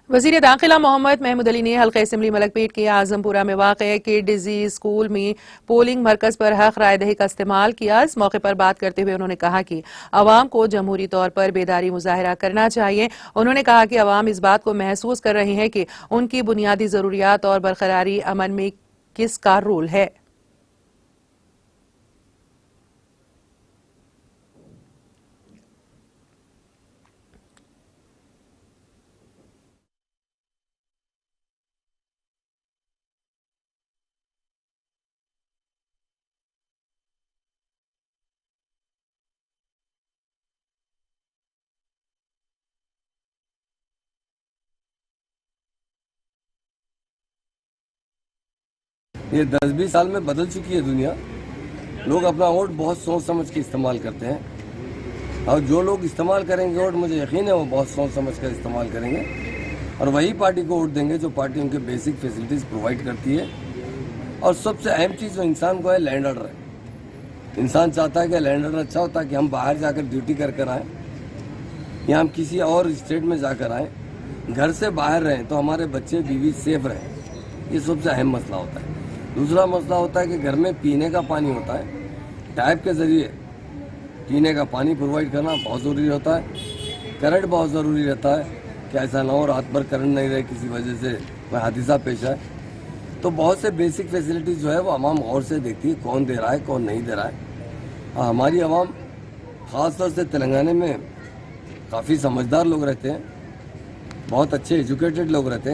वज़ीर दाखिला मोहम्मद महमूद अली ने हल्का असम्बली मलकपेट के आजमपुरा में वाक़ किड डिजीज स्कूल में पोलिंग मरकज पर हक राय दही का इस्तेमाल किया। इस मौके पर बात करते हुए उन्होंने कहा कि अवाम को जमहूरी तौर पर बेदारी मुजाहिरा करना चाहिए। उन्होंने कहा कि अवाम इस बात को महसूस कर रहे हैं कि उनकी बुनियादी जरूरियात और बरकरारी अमन में किसका रोल है। ये 10-20 साल में बदल चुकी है दुनिया। लोग अपना वोट बहुत सोच समझ के इस्तेमाल करते हैं और जो लोग इस्तेमाल करेंगे वोट, मुझे यकीन है वो बहुत सोच समझ कर इस्तेमाल करेंगे और वही पार्टी को वोट देंगे जो पार्टी उनके बेसिक फैसिलिटीज़ प्रोवाइड करती है। और सबसे अहम चीज़ जो इंसान को है, लैंड ऑर्डर है। इंसान चाहता है कि लैंड ऑर्डर अच्छा होता है कि हम बाहर जाकर ड्यूटी कर कर आएँ या हम किसी और स्टेट में जाकर आएँ, घर से बाहर रहें तो हमारे बच्चे बीवी सेफ रहें। ये सबसे अहम मसला होता है। दूसरा मसला होता है कि घर में पीने का पानी होता है, टैप के ज़रिए पीने का पानी प्रोवाइड करना बहुत ज़रूरी होता है। करंट बहुत ज़रूरी रहता है कि ऐसा ना हो रात भर करंट नहीं रहे, किसी वजह से कोई हादसा पेश आए। तो बहुत से बेसिक फैसिलिटीज़ जो है वो आवाम गौर से देखती है, कौन दे रहा है कौन नहीं दे रहा है। और हमारी आवाम ख़ासतौर से तेलंगाना में काफ़ी समझदार लोग रहते हैं, बहुत अच्छे एजुकेटेड लोग रहते हैं।